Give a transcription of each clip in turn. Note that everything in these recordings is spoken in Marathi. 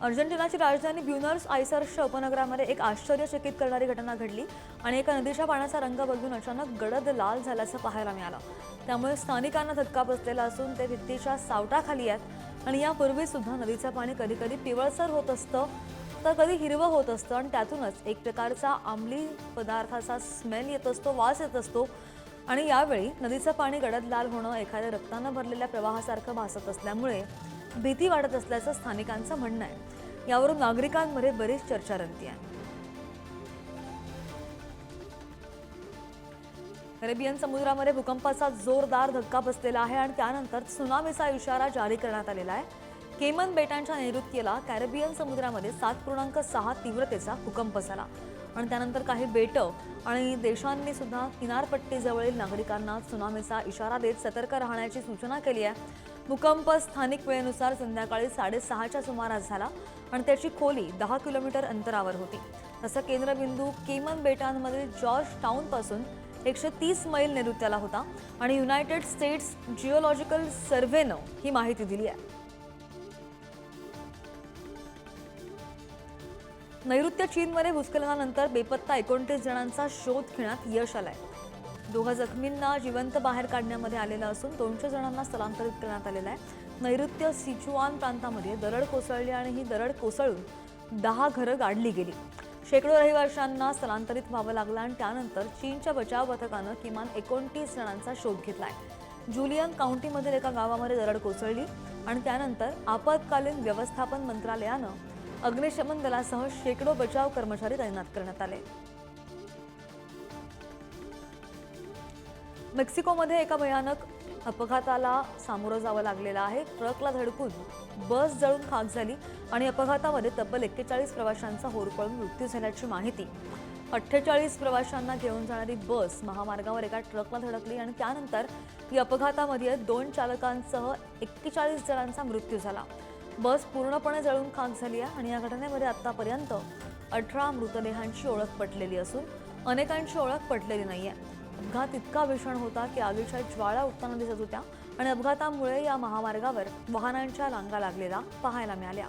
अर्जेंटिनाची राजधानी ब्युनर्स आयर्सच्या उपनगरामध्ये एक आश्चर्यचकित करणारी घटना घडली आणि एका नदीच्या पाण्याचा रंग बदलून अचानक गडद लाल झाल्याचं पाहायला मिळालं। त्यामुळे स्थानिकांना धक्का बसलेला असून ते भीतीच्या सावटाखाली आहेत आणि यापूर्वी सुद्धा नदीचं पाणी कधी कधी पिवळसर होत असतं तर कधी हिरवं होत असतं आणि त्यातूनच एक प्रकारचा आम्ली पदार्थाचा स्मेल येत असतो, वास येत असतो। आणि यावेळी नदीचं पाणी गडद लाल होणं एखाद्या रक्तानं भरलेल्या प्रवाहासारखं भासत असल्यामुळे भीती वाढत असल्याचं स्थानिकांचं म्हणणं आहे। यावरून नागरिकांमध्ये बरीच चर्चा रंगती आहे। कॅरिबियन समुद्रामध्ये भूकंपाचा जोरदार धक्का बसलेला आहे आणि त्यानंतर त्सुनामीचा इशारा जारी करण्यात आलेला आहे। केमन बेटांच्या नैऋत्येला कॅरिबियन समुद्रामध्ये 7.6 तीव्रतेचा भूकंप झाला आणि त्यानंतर काही बेटं आणि देशांनी सुद्धा किनारपट्टीजवळील नागरिकांना त्सुनामीचा इशारा देत सतर्क राहण्याची सूचना केली आहे। भूकंप स्थानिक वेळेनुसार संध्याकाळी 6:30च्या सुमारास झाला आणि त्याची खोली 10 किलोमीटर अंतरावर होती। तसं केंद्रबिंदू केमन बेटांमधील जॉर्ज टाउनपासून 130 मैल नैऋत्याला होता आणि युनायटेड स्टेट्स जिओलॉजिकल सर्व्हेनं ही माहिती दिली आहे। नैऋत्य चीनमध्ये भूस्खलनानंतर बेपत्ता 29 जणांचा शोध घेण्यात यश आलंय। 2 जखमींना जिवंत बाहेर काढण्यामध्ये आलेलं असून 200 जणांना स्थलांतरित करण्यात आलेलं आहे। नैऋत्य सिचुआन प्रांतामध्ये दरड कोसळली आणि ही दरड कोसळून 10 घरं गाडली गेली। शेकडो रहिवाशांना स्थलांतरित व्हावं लागलं आणि त्यानंतर चीनच्या बचाव पथकानं किमान 29 जणांचा शोध घेतलाय। जुलियन काउंटीमधील एका गावामध्ये दरड कोसळली आणि त्यानंतर आपत्कालीन व्यवस्थापन मंत्रालयानं अग्निशमन दलासह शेकडो बचाव कर्मचारी तैनात करण्यात आले। मेक्सिकोमध्ये एका भयानक अपघाताला सामोरं जावं लागलेलं आहे। ट्रकला धडकून बस जळून खाक झाली आणि अपघातामध्ये तब्बल 41 प्रवाशांचा होरपळून मृत्यू झाल्याची माहिती। 48 प्रवाशांना घेऊन जाणारी बस महामार्गावर एका ट्रकला धडकली आणि त्यानंतर या अपघातामध्ये 2 चालकांसह 41 जणांचा मृत्यू झाला। बस पूर्णपणे जळून खाक झाली आहे आणि या घटनेमध्ये आतापर्यंत 18 मृतदेहांची ओळख पटलेली असून अनेकांची ओळख पटलेली नाहीये। अपघात इतका भीषण होता की आगीच्या ज्वाळा उठताना दिसत होत्या आणि अपघातामुळे या महामार्गावर वाहनांच्या रांगा लागलेल्या पाहायला मिळाल्या।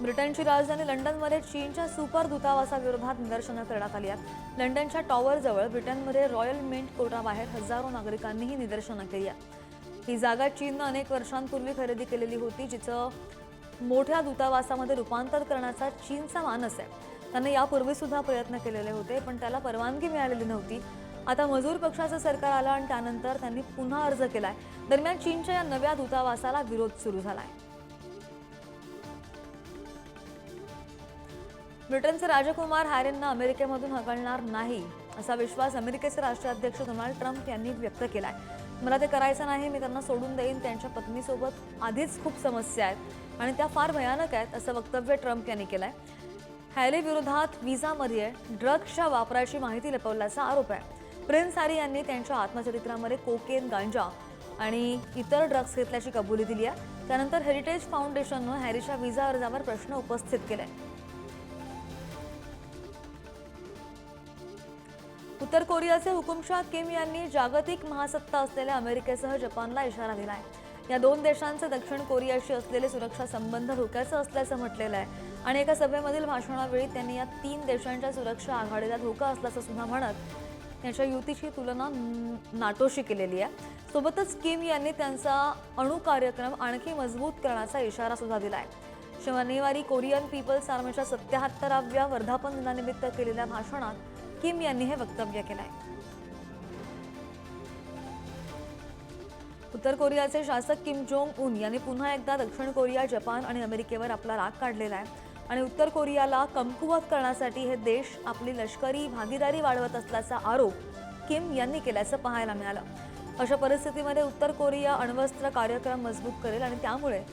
ब्रिटनची राजधानी लंडनमध्ये चीनच्या सुपर दूतावासाविरोधात निदर्शनं करण्यात आली आहेत। लंडनच्या टॉवरजवळ ब्रिटनमध्ये रॉयल मिंट कोर्टाबाहेर हजारो नागरिकांनी ही निदर्शनं केली आहेत। ही जागा चीननं अनेक वर्षांपूर्वी खरेदी केलेली होती, जिचं मोठ्या दूतावासामध्ये रूपांतर करण्याचा चीनचा मानस आहे। त्यांनी यापूर्वी सुद्धा प्रयत्न केलेले होते, पण त्याला परवानगी मिळालेली नव्हती। आता मजूर पक्षाचं सरकार आलं आणि त्यानंतर त्यांनी पुन्हा अर्ज केलाय। दरम्यान चीनच्या या नव्या दूतावासाला विरोध सुरू झालाय। ब्रिटनचे राजकुमार हॅरींना अमेरिकेमधून हकलणार नाही असा विश्वास अमेरिकेचे राष्ट्राध्यक्ष डोनाल्ड ट्रम्प यांनी व्यक्त केलाय। मला ते करायचं नाही, मी त्यांना सोडून देईन। त्यांच्या पत्नीसोबत आधीच खूप समस्या आहेत आणि त्या फार भयानक आहेत असं वक्तव्य ट्रम्प यांनी केलंय। हॅरी विरोधात व्हिसामध्ये ड्रग्सच्या वापराची माहिती लपवल्याचा आरोप आहे। प्रिन्स हॅरी यांनी त्यांच्या आत्मचरित्रामध्ये कोकेन, गांजा आणि इतर ड्रग्स घेतल्याची कबुली दिली आहे। त्यानंतर हेरिटेज फाउंडेशननं हॅरीच्या व्हिसा अर्जावर प्रश्न उपस्थित केलाय। उत्तर कोरियाचे हुकुमशाह किम यांनी जागतिक महासत्ता असलेल्या अमेरिकेसह जपानला इशारा दिलाय। या 2 देशांचे दक्षिण कोरियाशी असलेले सुरक्षा संबंध धोक्याचं असल्याचं म्हटलेलं आहे आणि एका सभेमधील भाषणावेळी त्यांनी या 3 देशांच्या सुरक्षा आघाडीला धोका असल्याचं सुद्धा म्हणत त्यांच्या युतीची तुलना नाटोशी केलेली आहे। सोबतच किम यांनी त्यांचा अणु कार्यक्रम आणखी मजबूत करण्याचा इशारा सुद्धा दिलाय। शनिवारी कोरियन पीपल्स आर्मीच्या 77व्या वर्धापन दिनानिमित्त केलेल्या भाषणात किम यांनी हे वक्तव्य केलंय। उत्तर कोरियाचे शासक किम जोंग उन यांनी पुन्हा एकदा दक्षिण कोरिया, जपान आणि अमेरिकेवर आपला राग काढलेला आहे आणि उत्तर कोरियाला कमकुवत करण्यासाठी हे देश आपली लष्करी भागीदारी वाढवत असल्याचा आरोप किम यांनी केल्याचं पाहायला मिळालं। अशा परिस्थितीमध्ये उत्तर कोरिया अण्वस्त्र कार्यक्रम मजबूत करेल आणि त्यामुळे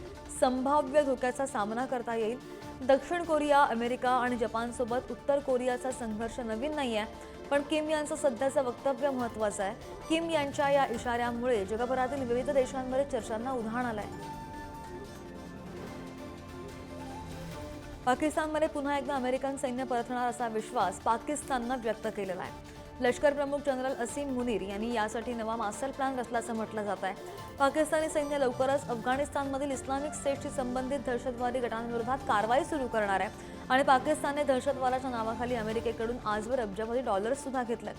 संभाव्य धोक्याचा सामना करता येईल। दक्षिण कोरिया, अमेरिका आणि जपानसोबत उत्तर कोरियाचा संघर्ष नवीन नाहीये, पण किम यांचं सध्याचं वक्तव्य महत्त्वाचं आहे। किम यांच्या या इशाऱ्यामुळे जगभरातील विविध देशांमध्ये चर्चांना उधाण आलंय। पाकिस्तानमध्ये पुन्हा एकदा अमेरिकन सैन्य परतणार असा विश्वास पाकिस्ताननं व्यक्त केलेला आहे। लष्कर प्रमुख जनरल असीम मुनीर यांनी यासाठी नवा मास्टर प्लॅन रचल्याचं म्हटलं जात आहे. पाकिस्तानी सैन्य लवकरच अफगाणिस्तानमधील इस्लामिक स्टेटशी संबंधित दहशतवादी गटांविरोधात कारवाई सुरू करणार आहे आणि पाकिस्तानने दहशतवादाच्या नावाखाली अमेरिकेकडून आजवर अब्जावधी डॉलर्स सुद्धा घेतलेत.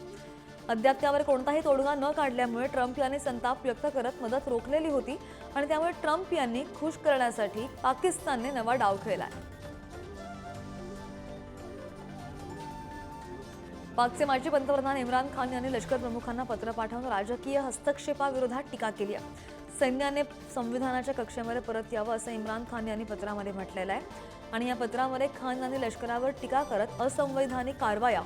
अद्याप त्यावर कोणताही तोडगा न काढल्यामुळे ट्रम्प यांनी संताप व्यक्त करत मदत रोखलेली होती आणि त्यामुळे ट्रम्प यांनी खुश करण्यासाठी पाकिस्तानने नवा डाव खेळला. पाकचे माजी पंतप्रधान इम्रान खान यांनी लष्कर प्रमुखांना पत्र पाठवून राजकीय हस्तक्षेपाविरोधात टीका केली आहे. सैन्याने संविधानाच्या कक्षेमध्ये परत यावं असं इम्रान खान यांनी पत्रामध्ये म्हटलेलं आहे आणि या पत्रामध्ये खान यांनी लष्करावर टीका करत असंवैधानिक कारवाया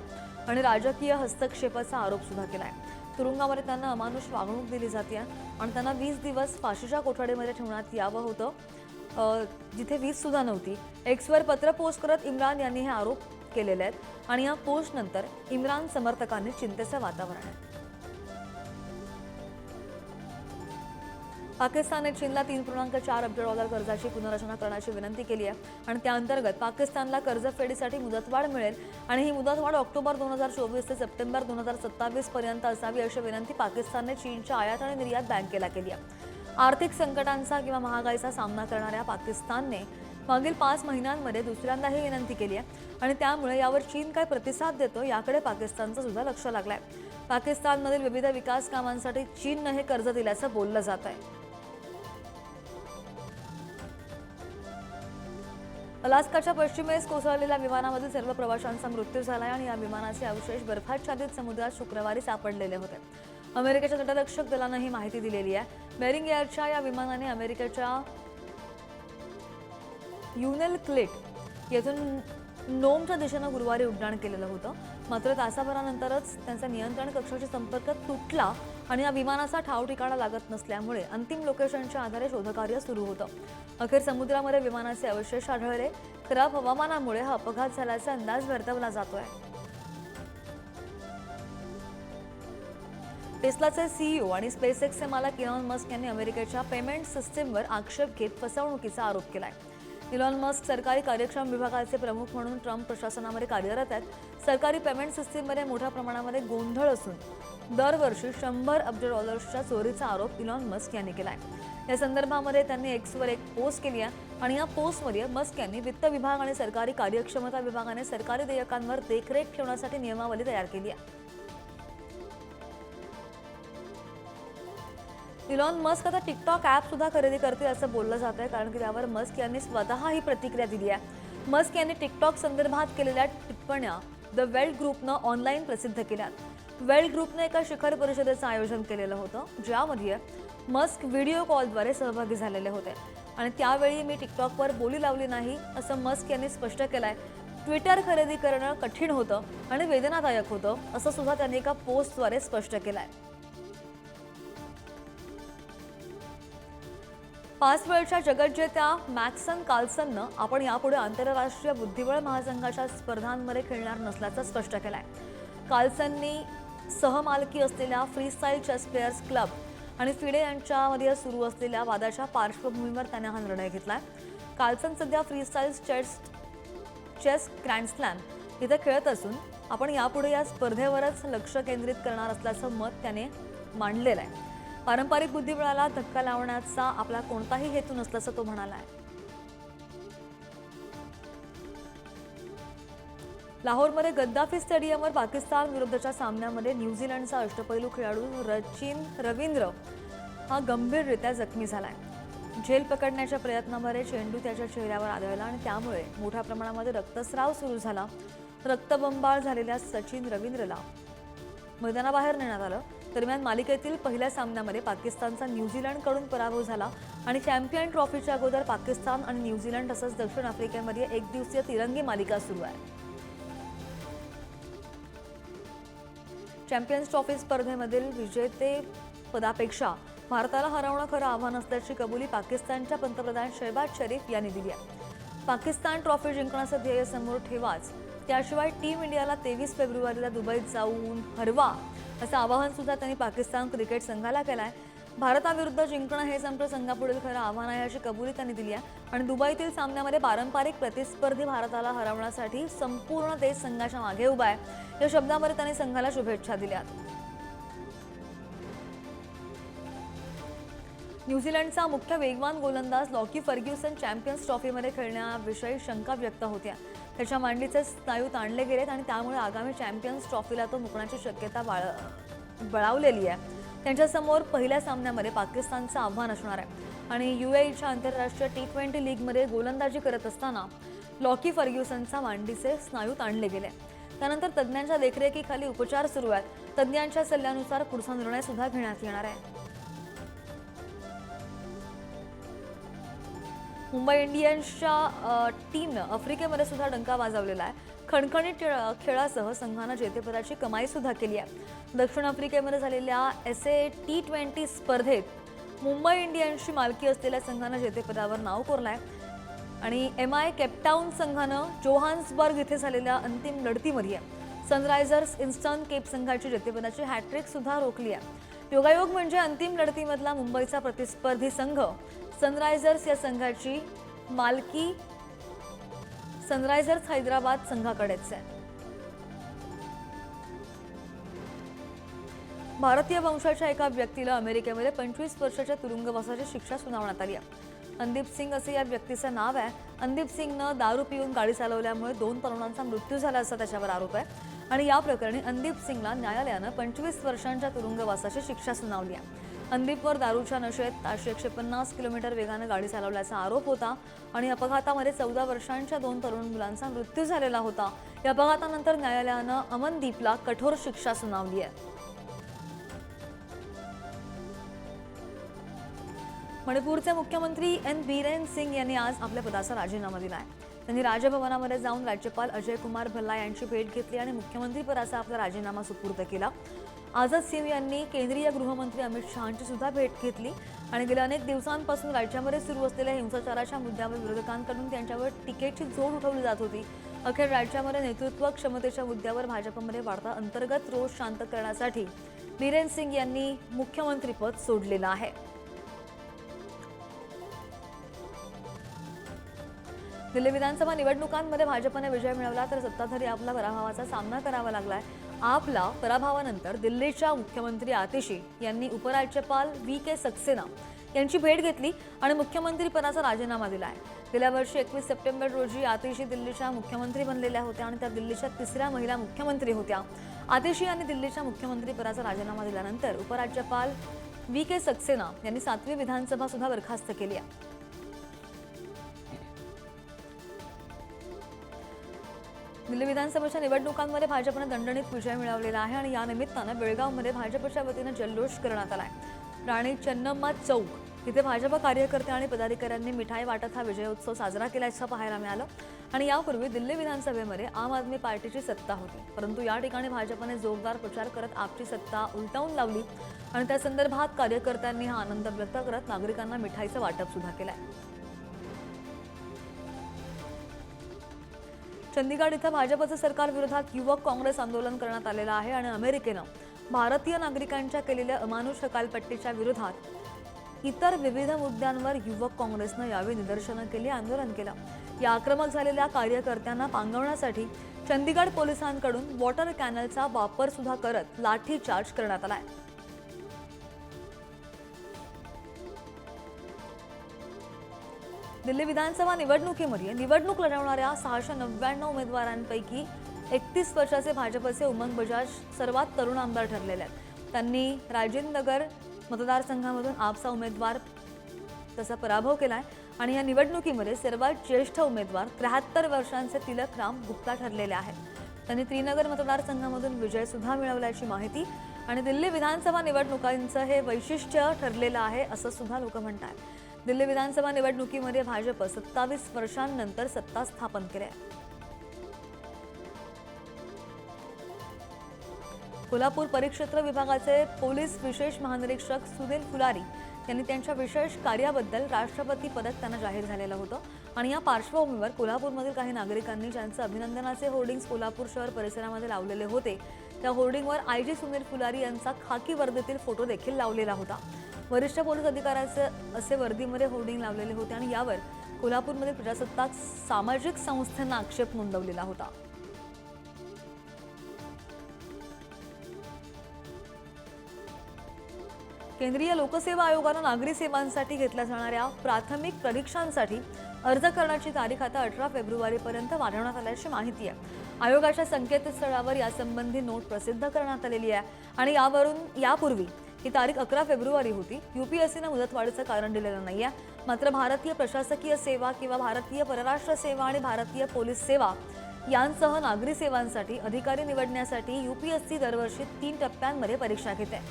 आणि राजकीय हस्तक्षेपाचा आरोप सुद्धा केला आहे. तुरुंगामध्ये त्यांना अमानुष वागणूक दिली जाते आणि त्यांना 20 दिवस फाशीच्या कोठडीमध्ये ठेवण्यात यावं होतं, जिथे वीज सुद्धा नव्हती. एक्सवर पत्र पोस्ट करत इम्रान यांनी हे आरोप केलेले आहेत आणि या पोस्ट नंतर इम्रान समर्थकांनी चिंतेचं वातावरण आहे. पाकिस्तानने चीनला 3.4 अब्ज डॉलर कर्जाची पुनर्रचना करण्याची विनंती केली आहे आणि त्या अंतर्गत पाकिस्तानला कर्जफेडीसाठी मुदतवाढ मिळेल आणि ही मुदतवाढ ऑक्टोबर 2024 ते सप्टेंबर 2027 पर्यंत असावी अशी विनंती पाकिस्तानने चीनच्या आयात आणि निर्यात बँकेला केली आहे. आर्थिक संकटांचा किंवा महागाईचा सामना करणाऱ्या पाकिस्तानने मागील 5 महिन्यांमध्ये दुसऱ्यांदा ही विनंती केली आहे आणि त्यामुळे यावर चीन काय प्रतिसाद देतो याकडे पाकिस्तानचं सुद्धा लक्ष लागलंय. पाकिस्तानमधील विविध विकास कामांसाठी चीनने हे कर्ज दिल्याचं बोललं जात आहे. अलास्काच्या पश्चिमेस कोसळलेल्या विमानामधील सर्व प्रवाशांचा मृत्यू झाला आणि या विमानाचे अवशेष बर्फाच्छादित समुद्रात शुक्रवारी सापडलेले होते. अमेरिकेच्या तटरक्षक दलानं ही माहिती दिलेली आहे. बेरिंग एअरच्या या विमानाने अमेरिकेच्या युनेल क्लेट येथून नोमच्या दिशेनं गुरुवारी उड्डाण केलेलं होतं. मात्र तासाभरानंतरच त्यांचा नियंत्रण कक्षाशी संपर्क तुटला आणि या विमानाचा ठावठिकाणा लागत नसल्यामुळे अंतिम लोकेशनच्या आधारे शोधकार्य सुरू होतं. अखेर समुद्रामध्ये विमानाचे अवशेष आढळले. खराब हवामानामुळे हा अपघात झाल्याचा अंदाज वर्तवला जातोय. टेस्लाचे सीईओ आणि स्पेसएक्सचे मालक इलॉन मस्क यांनी अमेरिकेच्या पेमेंट सिस्टीमवर आक्षेप घेत फसवणुकीचा आरोप केलाय. इलॉन मस्क सरकारी कार्यक्षम विभागाचे प्रमुख म्हणून ट्रम्प प्रशासनामध्ये कार्यरत आहेत. सरकारी पेमेंट सिस्टीममध्ये मोठ्या प्रमाणामध्ये गोंधळ असून दरवर्षी 100 अब्ज डॉलर्सच्या चोरीचा आरोप इलॉन मस्क यांनी केलाय. या संदर्भामध्ये त्यांनी एक्सवर एक पोस्ट केली आहे आणि या पोस्टमध्ये मस्क यांनी वित्त विभाग आणि सरकारी कार्यक्षमता विभागाने सरकारी देयकांवर देखरेख ठेवण्यासाठी नियमावली तयार केली आहे. इलॉन मस्क आता टिकटॉक ॲप सुद्धा खरेदी करतील असं बोललं जात आहे, कारण की त्यावर मस्क यांनी स्वतः ही प्रतिक्रिया दिली आहे. मस्क यांनी टिकटॉक संदर्भात केलेल्या टिप्पण्या द वेल्ट ग्रुपनं ऑनलाईन प्रसिद्ध केल्यात. वेल्ट ग्रुपने एका शिखर परिषदेचं आयोजन केलेलं होतं, ज्यामध्ये मस्क व्हिडिओ कॉलद्वारे सहभागी झालेले होते आणि त्यावेळी मी टिकटॉकवर बोली लावली नाही असं मस्क यांनी स्पष्ट केलंय. ट्विटर खरेदी करणं कठीण होतं आणि वेदनादायक होतं असं सुद्धा त्यांनी एका पोस्टद्वारे स्पष्ट केलंय. 5 वेळच्या जगज्जेत्या मॅक्सन कार्लसननं आपण यापुढे आंतरराष्ट्रीय बुद्धिबळ महासंघाच्या स्पर्धांमध्ये खेळणार नसल्याचं स्पष्ट केलंय. कार्लसननी सहमालकी असलेल्या फ्रीस्टाईल चेस प्लेयर्स क्लब आणि फिडे यांच्यामध्ये सुरू असलेल्या वादाच्या पार्श्वभूमीवर त्याने हा निर्णय घेतलाय. कार्लसन सध्या फ्रीस्टाईल चेस ग्रँडस्लॅम इथे खेळत असून आपण यापुढे या स्पर्धेवरच लक्ष केंद्रित करणार असल्याचं मत त्याने मांडलेलं आहे. पारंपरिक बुद्धिबळाला धक्का लावण्याचा आपला कोणताही हेतू नसल्याचं तो म्हणाला आहे. लाहोरमध्ये गद्दाफी स्टेडियमवर पाकिस्तान विरुद्धच्या सामन्यामध्ये न्यूझीलंडचा अष्टपैलू खेळाडू सचिन रवींद्र हा गंभीररित्या जखमी झालाय. झेल पकडण्याच्या प्रयत्नामध्ये चेंडू त्याच्या चेहऱ्यावर आदळला आणि त्यामुळे मोठ्या प्रमाणामध्ये रक्तस्राव सुरू झाला. रक्तबंबाळ झालेल्या सचिन रवींद्रला मैदानाबाहेर नेण्यात आलं. दरम्यान मालिकेतील पहिल्या सामन्यामध्ये पाकिस्तानचा न्यूझीलंडकडून पराभव झाला आणि चॅम्पियन ट्रॉफीच्या अगोदर पाकिस्तान आणि न्यूझीलंड तसंच दक्षिण आफ्रिकेमध्ये एकदिवसीय तिरंगी मालिका सुरू आहे. चॅम्पियन्स ट्रॉफी स्पर्धेमधील विजेते पदापेक्षा भारताला हरवणं खरं आव्हान असल्याची कबुली पाकिस्तानच्या पंतप्रधान शहबाज शरीफ यांनी दिली आहे. पाकिस्तान ट्रॉफी जिंकण्याचं ध्येय समोर ठेवाच, त्याशिवाय टीम इंडियाला 23 फेब्रुवारीला दुबईत जाऊन हरवा असं आवाहन सुद्धा त्यांनी पाकिस्तान क्रिकेट संघाला केलं आहे. भारताविरुद्ध जिंकणं हे संपूर्ण संघापुढील खरं आव्हान आहे अशी कबुली त्यांनी दिली आहे आणि दुबईतील सामन्यामध्ये पारंपरिक प्रतिस्पर्धी भारताला हरवण्यासाठी संपूर्ण देश संघाच्या मागे उभा आहे. या शब्दांमध्ये त्यांनी संघाला शुभेच्छा दिल्या. न्यूझीलंडचा मुख्य वेगवान गोलंदाज लॉकी फर्ग्युसन चॅम्पियन्स ट्रॉफीमध्ये खेळण्याविषयी शंका व्यक्त होत्या. त्याच्या मांडीचे स्नायू ताणले गेलेत आणि त्यामुळे आगामी चॅम्पियन्स ट्रॉफीला तो मुकण्याची शक्यता बळावलेली आहे. त्यांच्यासमोर पहिल्या सामन्यामध्ये पाकिस्तानचं आव्हान असणार आहे आणि UAEच्या आंतरराष्ट्रीय T20 लीगमध्ये गोलंदाजी करत असताना लॉकी फर्ग्युसनचा मांडीचे स्नायू ताणले गेले. त्यानंतर तज्ज्ञांच्या देखरेखीखाली उपचार सुरू आहेत. तज्ज्ञांच्या सल्ल्यानुसार पुढचा निर्णय सुद्धा घेण्यात येणार आहे. मुंबई इंडियन्सच्या टीमनं आफ्रिकेमध्ये सुद्धा डंका वाजवलेला आहे. खणखणीत खेळासह संघानं जेतेपदाची कमाई सुद्धा केली आहे. दक्षिण आफ्रिकेमध्ये झालेल्या SA T20 स्पर्धेत मुंबई इंडियन्सची मालकी असलेल्या संघानं जेतेपदावर नाव कोरलंय आणि MI केपटाऊन संघानं जोहान्सबर्ग इथे झालेल्या अंतिम लढतीमध्ये सनरायझर्स इन्स्टर्न केप संघाची जेतेपदाची हॅट्रिक सुद्धा रोखली आहे. योगायोग म्हणजे अंतिम लढतीमधला मुंबईचा प्रतिस्पर्धी संघ सनरायझर्स या संघाची मालकी सनरायझर्स हैदराबाद संघाकडेच आहे. भारतीय वंशाच्या एका व्यक्तीला अमेरिकेमध्ये 25 वर्षाच्या तुरुंगवासाची शिक्षा सुनावण्यात आली आहे. अंदीप सिंग असे या व्यक्तीचं नाव आहे. अंदीप सिंगनं दारू पिऊन गाडी चालवल्यामुळे 2 तरुणांचा मृत्यू झाला असा त्याच्यावर आरोप आहे आणि या प्रकरणी अंदीप सिंगला न्यायालयानं 25 वर्षांच्या तुरुंगवासाची शिक्षा सुनावली आहे. अंदीपवर दारूच्या नशेत ताशी 150 किलोमीटर वेगानं गाडी चालवल्याचा आरोप होता आणि अपघातामध्ये 14 वर्षांच्या 2 तरुण मुलांचा मृत्यू झालेला होता. या अपघातानंतर न्यायालयानं अमनदीपला कठोर शिक्षा सुनावली आहे. मणिपूरचे मुख्यमंत्री N बीरेन सिंग यांनी आज आपल्या पदाचा राजीनामा दिला आहे. त्यांनी राजभवनामध्ये जाऊन राज्यपाल अजय कुमार भल्ला यांची भेट घेतली आणि मुख्यमंत्रीपदाचा आपला राजीनामा सुपूर्द केला. आझाद सिंह यांनी केंद्रीय गृहमंत्री अमित शहांची सुद्धा भेट घेतली आणि गेल्या अनेक दिवसांपासून राज्यामध्ये सुरू असलेल्या हिंसाचाराच्या मुद्द्यावर विरोधकांकडून त्यांच्यावर टीकेची झोड उठवली जात होती. अखेर राज्यामध्ये नेतृत्व क्षमतेच्या मुद्द्यावर भाजपमध्ये वाढता अंतर्गत रोष शांत करण्यासाठी बीरेन सिंग यांनी मुख्यमंत्रीपद सोडलेलं आहे. दिल्ली विधानसभा निवडणुकांमध्ये भाजपने विजय मिळवला तर सत्ताधारी आपला पराभवाचा सामना करावा लागलाय. आपला पराभवानंतर दिल्लीच्या मुख्यमंत्री आतिशी यांनी उपराज्यपाल VK सक्सेना यांची भेट घेतली आणि मुख्यमंत्रीपदाचा राजीनामा दिलाय. गेल्या वर्षी 21 सप्टेंबर रोजी आतिशी दिल्लीच्या मुख्यमंत्री बनलेल्या होत्या आणि त्या दिल्लीच्या 3ऱ्या महिला मुख्यमंत्री होत्या. आतिशी यांनी दिल्लीच्या मुख्यमंत्रीपदाचा राजीनामा दिल्यानंतर उपराज्यपाल VK सक्सेना यांनी 7वी विधानसभा सुद्धा बरखास्त केली आहे. दिल्ली विधानसभेच्या निवडणुकांमध्ये भाजपने दणदणीत विजय मिळवलेला आहे आणि या निमित्तानं बेळगावमध्ये भाजपच्या वतीनं जल्लोष करण्यात आलाय. राणी चन्नम्मा चौक इथे भाजप कार्यकर्ते आणि पदाधिकाऱ्यांनी मिठाई वाटत हा विजयोत्सव साजरा केल्याचं पाहायला मिळालं आणि यापूर्वी दिल्ली विधानसभेमध्ये आम आदमी पार्टीची सत्ता होती, परंतु या ठिकाणी भाजपने जोरदार प्रचार करत आपची सत्ता उलटवून लावली आणि त्या संदर्भात कार्यकर्त्यांनी हा आनंद व्यक्त करत नागरिकांना मिठाईचं वाटप सुद्धा केलंय. चंदीगड इथं भाजपचं सरकार विरोधात युवक काँग्रेस आंदोलन करण्यात आलेलं आहे आणि अमेरिकेनं भारतीय नागरिकांच्या केलेल्या अमानुष हकालपट्टीच्या विरोधात इतर विविध मुद्द्यांवर युवक काँग्रेसनं यावेळी निदर्शनं केली, आंदोलन केलं. या आक्रमक झालेल्या कार्यकर्त्यांना पांगवण्यासाठी चंदीगड पोलिसांकडून वॉटर कॅनलचा वापर सुद्धा करत लाठीचार्ज करण्यात आलाय. दिल्ली विधानसभा निवडणुकीमध्ये निवडणूक लढवणाऱ्या 699 उमेदवारांपैकी 31 वर्षाचे भाजपचे उमंग बजाज सर्वात तरुण आमदार ठरलेले आहेत. त्यांनी राजेंद्र नगर मतदारसंघामधून आपचा उमेदवार तसा पराभव केलाय आणि या निवडणुकीमध्ये सर्वात ज्येष्ठ उमेदवार 73 वर्षांचे तिलकराम गुप्ता ठरलेले आहेत. त्यांनी त्रिनगर मतदारसंघामधून विजय सुद्धा मिळवल्याची माहिती आणि दिल्ली विधानसभा निवडणुकांचं हे वैशिष्ट्य ठरलेलं आहे असं सुद्धा लोक म्हणतात. दिल्ली विधानसभा निवडणुकीमध्ये भाजप 27 वर्षांनंतर सत्ता स्थापन केली आहे. कोल्हापूर परिक्षेत्र विभागाचे पोलीस विशेष महानिरीक्षक सुनील फुलारी यांनी त्यांच्या विशेष कार्याबद्दल राष्ट्रपती पदक त्यांना जाहीर झालेलं होतं आणि या पार्श्वभूमीवर कोल्हापूरमधील काही नागरिकांनी ज्यांचे अभिनंदनाचे होर्डिंग्स कोल्हापूर शहर परिसरामध्ये लावलेले होते त्या होर्डिंगवर IG सुनील फुलारी यांचा खाकी वर्दीतील फोटो देखील लावलेला होता. वरिष्ठ पोलीस अधिकाऱ्याचे असे वर्दीमध्ये होर्डिंग लावलेले होते आणि यावर कोल्हापूरमधील प्रजासत्ताक सामाजिक संस्थांना आक्षेप नोंदवलेला होता. केंद्रीय लोकसेवा आयोगानं नागरी सेवांसाठी घेतल्या जाणाऱ्या प्राथमिक परीक्षांसाठी अर्ज करण्याची तारीख आता 18 फेब्रुवारीपर्यंत वाढवण्यात आल्याची माहिती आहे. आयोगाच्या संकेतस्थळावर यासंबंधी नोट प्रसिद्ध करण्यात आलेली आहे आणि यापूर्वी ही तारीख 11 फेब्रुवारी होती. UPSCनं मुदतवाढीचं कारण दिलेलं नाही आहे. मात्र भारतीय प्रशासकीय सेवा किंवा भारतीय परराष्ट्र सेवा आणि भारतीय पोलीस सेवा यांसह नागरी सेवांसाठी अधिकारी निवडण्यासाठी UPSC दरवर्षी 3 टप्प्यांमध्ये परीक्षा घेते.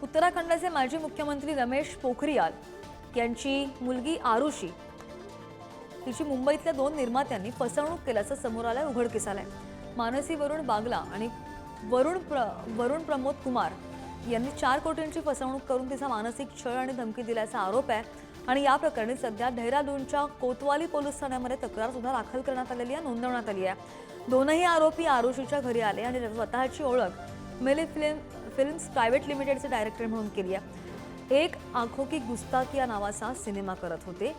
उत्तराखंडचे माजी मुख्यमंत्री रमेश पोखरियाल यांची मुलगी आरुषी तिची मुंबईतल्या 2 निर्मात्यांनी फसवणूक केल्याचं समोर आलंय. उघडकीस आलंय. मानसी वरुण बागला आणि वरुण प्रमोद कुमार यांनी 4 कोटींची फसवणूक करून तिचा मानसिक छळ आणि धमकी दिल्याचा आरोप आहे आणि या प्रकरणी सध्या डेहराडूनच्या कोतवाली पोलीस ठाण्यामध्ये तक्रार सुद्धा दाखल करण्यात आलेली आहे, नोंदवण्यात आली आहे. दोनही आरोपी आरुषीच्या घरी आले आणि स्वतःची ओळख मिली फिल्म्स प्रायव्हेट लिमिटेडचे डायरेक्टर म्हणून केली आहे. एक आंखों की गुस्ताखी या नावाचा सिनेमा करत होते.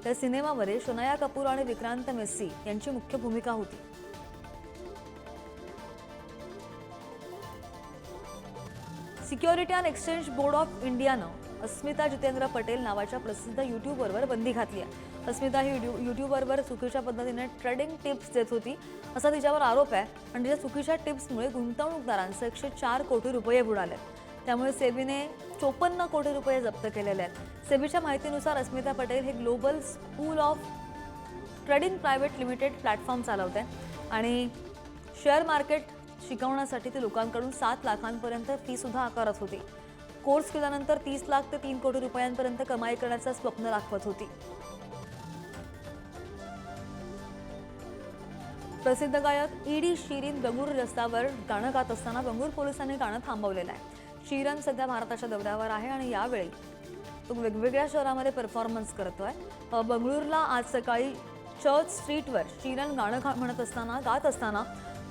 त्या सिनेमामध्ये शनाया कपूर आणि विक्रांत मेस्सी यांची मुख्य भूमिका होती. Security and exchange board of इंडियानं अस्मिता जितेंद्र पटेल नावाच्या प्रसिद्ध यूट्यूबरवर बंदी घातली आहे. अस्मिता ही यूट्यूबरवर चुकीच्या पद्धतीने ट्रेडिंग टिप्स देत होती असा तिच्यावर आरोप आहे आणि तिच्या चुकीच्या टिप्समुळे गुंतवणूकदारांचे 104 कोटी रुपये बुडाले. त्यामुळे सेबीने 54 कोटी रुपये जप्त केलेले आहेत. सेबीच्या माहितीनुसार अस्मिता पटेल हे global school of trading private limited platform चालवते आणि शेअर मार्केट शिकवण्यासाठी ती लोकांकडून 7 लाखांपर्यंत फी सुद्धा आकारत होती. कोर्स केल्यानंतर 30 लाख ते 3 कोटी रुपयांपर्यंत कमाई करण्याचं स्वप्न दाखवत होती. प्रसिद्ध गायक ईडी शिरीन बंगळूर रस्त्यावर गाणं गात असताना बंगळूर पोलिसांनी गाणं थांबवलेलं आहे. शिरन सध्या भारताच्या दौऱ्यावर आहे आणि यावेळी तो वेगवेगळ्या शहरांमध्ये परफॉर्मन्स करतोय. बंगळूरला आज सकाळी चर्च स्ट्रीटवर शिरन गाणं गात असताना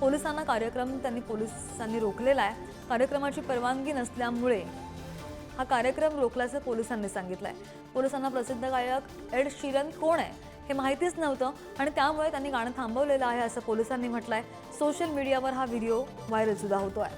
पोलिसांनी रोखलेला आहे. कार्यक्रमाची परवानगी नसल्यामुळे हा कार्यक्रम रोखल्याचं पोलिसांनी सांगितलंय. पोलिसांना प्रसिद्ध गायक एड शिरन कोण आहे हे माहितीच नव्हतं आणि त्यामुळे त्यांनी गाणं थांबवलेलं आहे असं पोलिसांनी म्हटलंय. सोशल मीडियावर हा व्हिडिओ व्हायरल सुद्धा होतोय.